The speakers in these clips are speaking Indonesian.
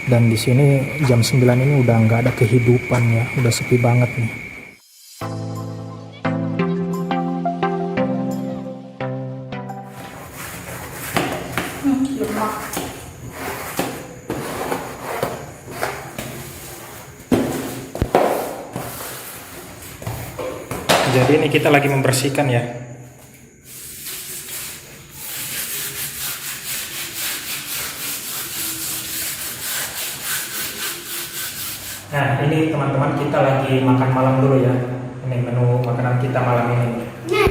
Dan di sini jam 9 ini udah nggak ada kehidupan ya, udah sepi banget nih. Jadi ini kita lagi membersihkan ya. Nah ini teman-teman, kita lagi makan malam dulu ya. Ini menu makanan kita malam ini. Nah,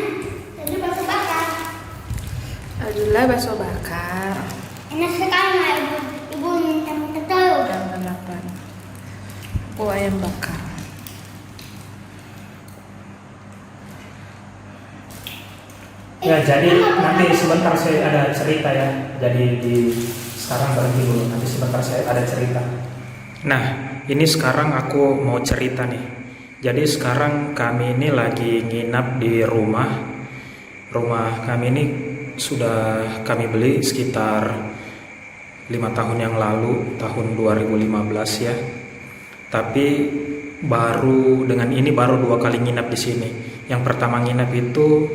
tadi bakso bakar. Alhamdulillah bakso bakar. Enak sekali lah ibu. Ibu minta telur. Jam 8. Oh, ayam bakar. Ya jadi nanti sebentar saya ada cerita ya. Jadi sekarang berhenti dulu. Nanti sebentar saya ada cerita. Nah ini sekarang aku mau cerita nih. Jadi sekarang kami ini lagi nginap di rumah. Rumah kami ini sudah kami beli sekitar 5 tahun yang lalu, tahun 2015 ya. Tapi baru dengan ini baru 2 kali nginap di sini. Yang pertama nginap itu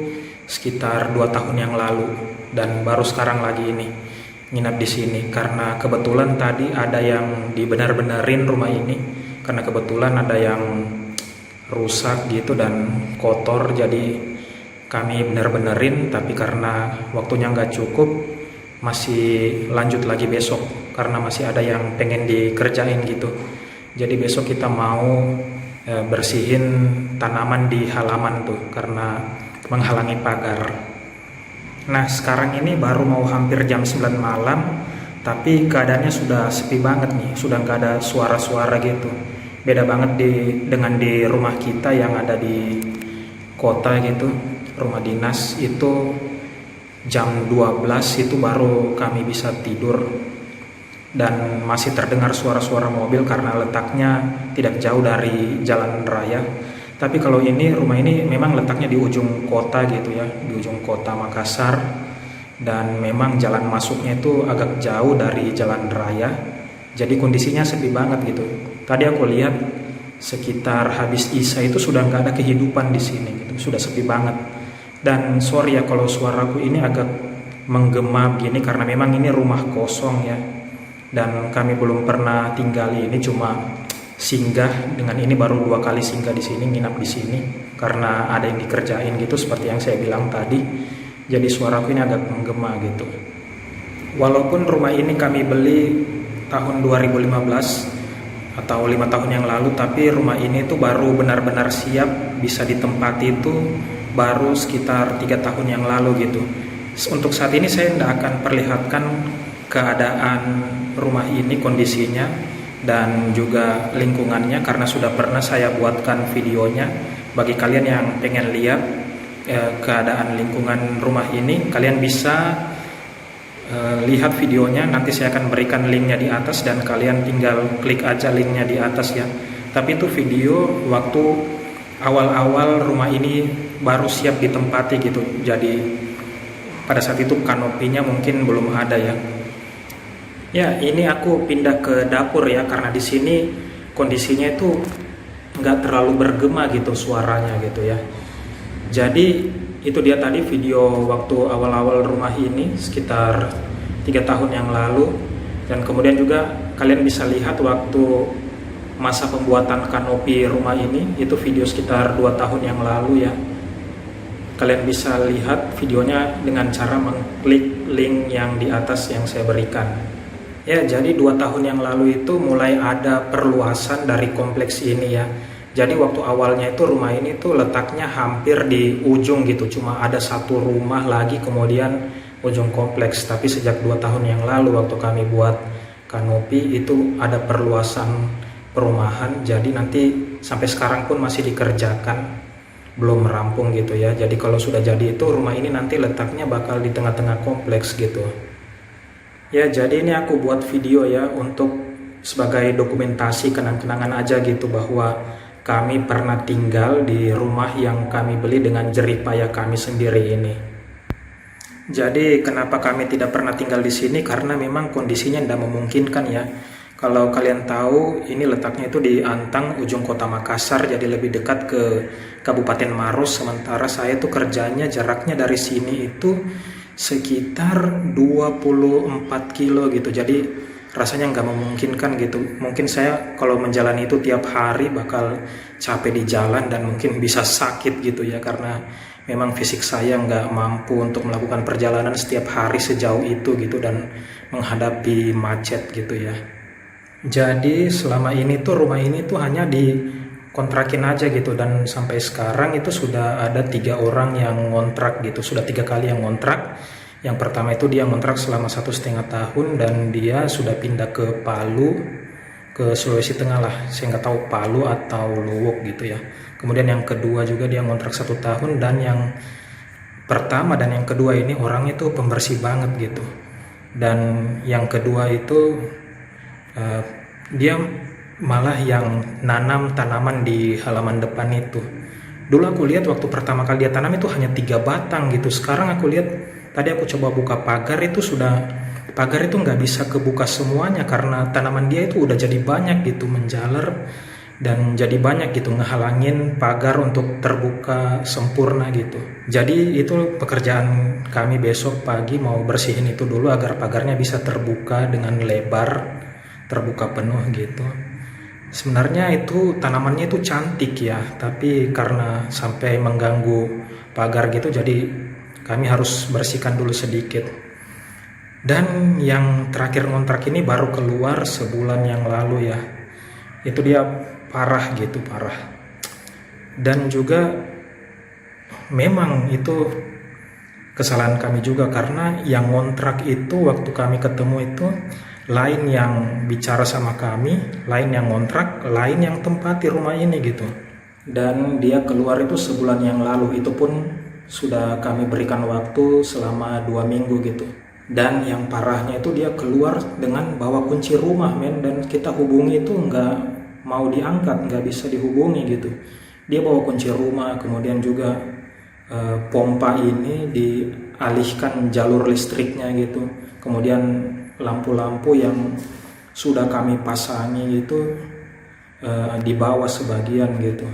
sekitar 2 tahun yang lalu, dan baru sekarang lagi ini nginap di sini karena kebetulan tadi ada yang dibenar-benarin rumah ini, karena kebetulan ada yang rusak gitu dan kotor, jadi kami benar-benarin. Tapi karena waktunya nggak cukup, masih lanjut lagi besok karena masih ada yang pengen dikerjain gitu. Jadi besok kita mau bersihin tanaman di halaman tuh karena menghalangi pagar. Nah sekarang ini baru mau hampir jam 9 malam, tapi keadaannya sudah sepi banget nih, sudah nggak ada suara-suara gitu. Beda banget dengan di rumah kita yang ada di kota gitu, rumah dinas itu jam 12 itu baru kami bisa tidur, dan masih terdengar suara-suara mobil karena letaknya tidak jauh dari jalan raya. Tapi kalau ini, rumah ini memang letaknya di ujung kota gitu ya, di ujung kota Makassar, dan memang jalan masuknya itu agak jauh dari jalan raya, jadi kondisinya sepi banget gitu. Tadi aku lihat sekitar habis Isya itu sudah nggak ada kehidupan di sini gitu, sudah sepi banget. Dan sorry ya kalau suaraku ini agak menggema gini karena memang ini rumah kosong ya, dan kami belum pernah tinggal ini, cuma singgah. Dengan ini baru 2 kali singgah di sini, nginap di sini karena ada yang dikerjain gitu seperti yang saya bilang tadi. Jadi suaraku ini agak menggema gitu. Walaupun rumah ini kami beli tahun 2015 atau 5 tahun yang lalu, tapi rumah ini tuh baru benar-benar siap bisa ditempati itu baru sekitar 3 tahun yang lalu gitu. Untuk saat ini saya tidak akan perlihatkan keadaan rumah ini, kondisinya dan juga lingkungannya, karena sudah pernah saya buatkan videonya. Bagi kalian yang pengen lihat keadaan lingkungan rumah ini, kalian bisa lihat videonya. Nanti saya akan berikan linknya di atas dan kalian tinggal klik aja linknya di atas ya. Tapi itu video waktu awal-awal rumah ini baru siap ditempati gitu. Jadi pada saat itu kanopinya mungkin belum ada ya. Ya, ini aku pindah ke dapur ya, karena di sini kondisinya itu nggak terlalu bergema gitu suaranya gitu ya. Jadi itu dia tadi video waktu awal-awal rumah ini sekitar 3 tahun yang lalu, dan kemudian juga kalian bisa lihat waktu masa pembuatan kanopi rumah ini, itu video sekitar 2 tahun yang lalu ya. Kalian bisa lihat videonya dengan cara mengklik link yang di atas yang saya berikan. Ya, jadi 2 tahun yang lalu itu mulai ada perluasan dari kompleks ini ya. Jadi waktu awalnya itu rumah ini tuh letaknya hampir di ujung gitu, cuma ada 1 rumah lagi kemudian ujung kompleks. Tapi sejak 2 tahun yang lalu waktu kami buat kanopi itu ada perluasan perumahan, jadi nanti sampai sekarang pun masih dikerjakan, belum rampung gitu ya. Jadi kalau sudah jadi itu rumah ini nanti letaknya bakal di tengah-tengah kompleks gitu. Ya, jadi ini aku buat video ya untuk sebagai dokumentasi kenang-kenangan aja gitu, bahwa kami pernah tinggal di rumah yang kami beli dengan jerih payah kami sendiri ini. Jadi kenapa kami tidak pernah tinggal di sini? Karena memang kondisinya tidak memungkinkan ya. Kalau kalian tahu, ini letaknya itu di Antang, ujung kota Makassar, jadi lebih dekat ke Kabupaten Maros. Sementara saya tuh kerjanya jaraknya dari sini itu sekitar 24 kilo gitu. Jadi rasanya nggak memungkinkan gitu. Mungkin saya kalau menjalani itu tiap hari bakal capek di jalan dan mungkin bisa sakit gitu ya, karena memang fisik saya nggak mampu untuk melakukan perjalanan setiap hari sejauh itu gitu dan menghadapi macet gitu ya. Jadi selama ini tuh rumah ini tuh hanya dikontrakin aja gitu, dan sampai sekarang itu sudah ada 3 orang yang ngontrak gitu, sudah 3 kali yang ngontrak. Yang pertama itu dia ngontrak selama 1,5 tahun dan dia sudah pindah ke Palu, ke Sulawesi Tengah lah, saya nggak tahu Palu atau Luwuk gitu ya. Kemudian yang kedua juga dia ngontrak 1 tahun, dan yang pertama dan yang kedua ini orangnya tuh pembersih banget gitu. Dan yang kedua itu dia malah yang nanam tanaman di halaman depan itu. Dulu aku lihat waktu pertama kali dia tanam itu hanya 3 batang gitu. Sekarang aku lihat, tadi aku coba buka pagar itu pagar itu nggak bisa kebuka semuanya karena tanaman dia itu udah jadi banyak gitu, menjalar dan jadi banyak gitu, ngehalangin pagar untuk terbuka sempurna gitu. Jadi itu pekerjaan kami besok pagi, mau bersihin itu dulu agar pagarnya bisa terbuka dengan lebar, terbuka penuh gitu. Sebenarnya itu tanamannya itu cantik ya, tapi karena sampai mengganggu pagar gitu, jadi kami harus bersihkan dulu sedikit. Dan yang terakhir ngontrak ini baru keluar sebulan yang lalu ya. Itu dia parah gitu, parah. Dan juga memang itu kesalahan kami juga, karena yang ngontrak itu waktu kami ketemu itu lain yang bicara sama kami, lain yang ngontrak, lain yang tempati rumah ini gitu. Dan dia keluar itu sebulan yang lalu, itu pun sudah kami berikan waktu selama 2 minggu gitu. Dan yang parahnya itu dia keluar dengan bawa kunci rumah men, dan kita hubungi itu nggak mau diangkat, nggak bisa dihubungi gitu. Dia bawa kunci rumah, kemudian juga pompa ini dialihkan jalur listriknya gitu. Kemudian lampu-lampu yang sudah kami pasangi itu dibawa sebagian gitu.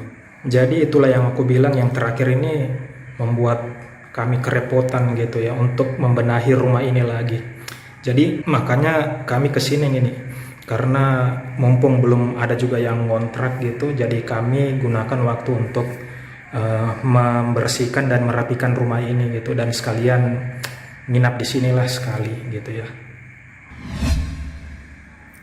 Jadi itulah yang aku bilang, yang terakhir ini membuat kami kerepotan gitu ya untuk membenahi rumah ini lagi. Jadi makanya kami kesini gini, karena mumpung belum ada juga yang ngontrak gitu, jadi kami gunakan waktu untuk membersihkan dan merapikan rumah ini gitu, dan sekalian nginap di sinilah sekali gitu ya.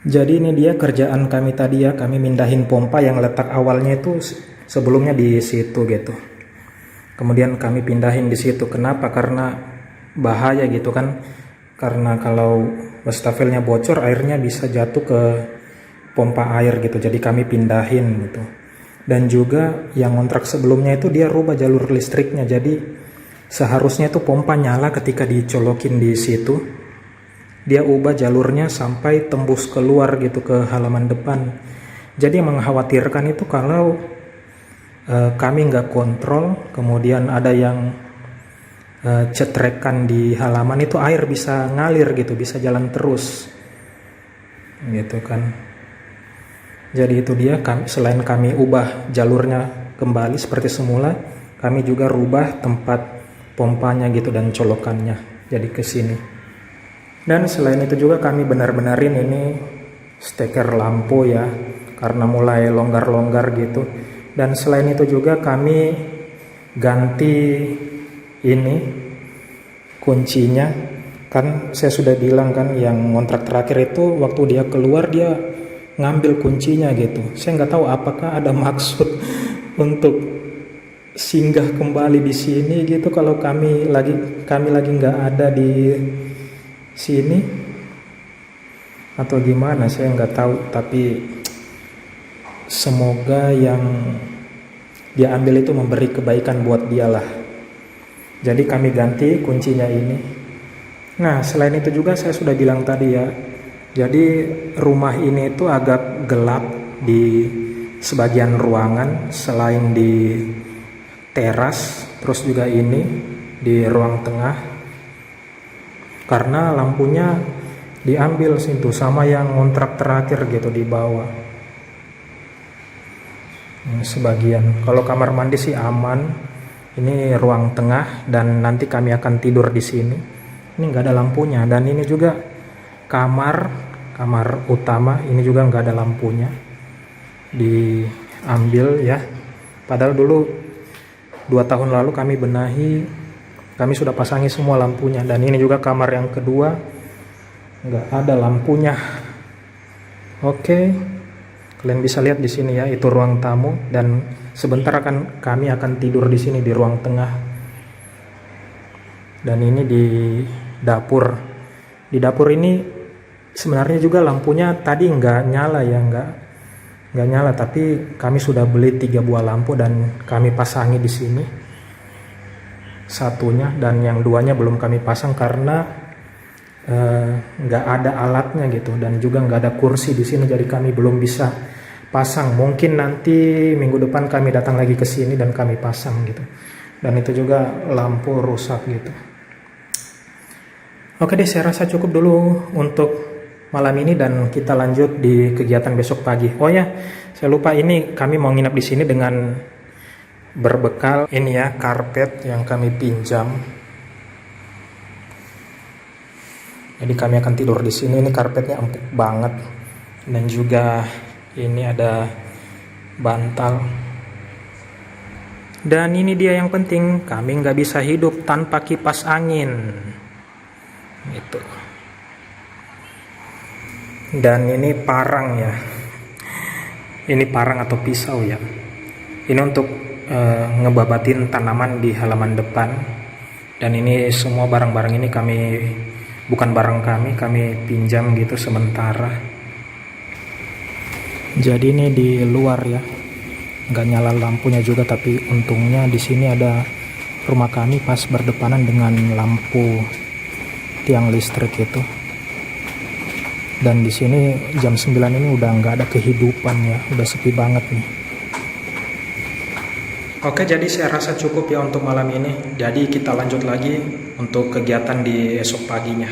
Jadi ini dia kerjaan kami tadi ya, kami mindahin pompa yang letak awalnya itu sebelumnya di situ gitu. Kemudian kami pindahin di situ. Kenapa? Karena bahaya gitu kan. Karena kalau wastafelnya bocor, airnya bisa jatuh ke pompa air gitu. Jadi kami pindahin gitu. Dan juga yang kontrak sebelumnya itu dia rubah jalur listriknya. Jadi seharusnya itu pompa nyala ketika dicolokin di situ. Dia ubah jalurnya sampai tembus keluar gitu ke halaman depan. Jadi mengkhawatirkan itu kalau kami nggak kontrol, kemudian ada yang cetrekan di halaman itu, air bisa ngalir gitu, bisa jalan terus gitu kan. Jadi itu dia, selain kami ubah jalurnya kembali seperti semula, kami juga rubah tempat pompanya gitu dan colokannya jadi ke sini. Dan selain itu juga kami benar-benarin ini steker lampu ya, karena mulai longgar-longgar gitu. Dan selain itu juga kami ganti ini kuncinya. Kan saya sudah bilang kan, yang kontrak terakhir itu waktu dia keluar dia ngambil kuncinya gitu. Saya nggak tahu apakah ada maksud untuk singgah kembali di sini gitu kalau kami lagi nggak ada di sini, atau gimana, saya nggak tahu. Tapi semoga yang dia ambil itu memberi kebaikan buat dia lah. Jadi kami ganti kuncinya ini. Nah selain itu juga saya sudah bilang tadi ya, jadi rumah ini itu agak gelap di sebagian ruangan, selain di teras, terus juga ini di ruang tengah. Karena lampunya diambil situ sama yang kontrak terakhir gitu di bawah. Ini sebagian. Kalau kamar mandi sih aman. Ini ruang tengah dan nanti kami akan tidur di sini. Ini nggak ada lampunya dan ini juga kamar utama. Ini juga nggak ada lampunya. Diambil ya. Padahal dulu 2 tahun lalu kami benahi, kami sudah pasangi semua lampunya. Dan ini juga kamar yang kedua, nggak ada lampunya. Oke, kalian bisa lihat di sini ya, itu ruang tamu dan sebentar kami akan tidur di sini di ruang tengah. Dan ini di dapur. Di dapur ini sebenarnya juga lampunya tadi nggak nyala ya, nggak nyala, tapi kami sudah beli 3 buah lampu dan kami pasangi di sini satunya, dan yang 2-nya belum kami pasang karena nggak ada alatnya gitu, dan juga nggak ada kursi di sini, jadi kami belum bisa pasang. Mungkin nanti minggu depan kami datang lagi ke sini dan kami pasang gitu. Dan itu juga lampu rusak gitu. Oke deh, saya rasa cukup dulu untuk malam ini dan kita lanjut di kegiatan besok pagi. Oh ya, saya lupa, ini kami mau nginap di sini dengan berbekal ini ya, karpet yang kami pinjam. Jadi kami akan tidur di sini. Ini karpetnya empuk banget dan juga ini ada bantal. Dan ini dia yang penting, kami nggak bisa hidup tanpa kipas angin. Gitu. Dan ini parang ya. Ini parang atau pisau ya. Ini untuk ngebabatin tanaman di halaman depan. Dan ini semua barang-barang ini bukan barang kami pinjam gitu sementara. Jadi ini di luar ya, nggak nyala lampunya juga, tapi untungnya di sini ada rumah kami pas berdepanan dengan lampu tiang listrik itu. Dan di sini jam 9 ini udah nggak ada kehidupan ya, udah sepi banget nih. Oke, jadi saya rasa cukup ya untuk malam ini. Jadi kita lanjut lagi untuk kegiatan di esok paginya.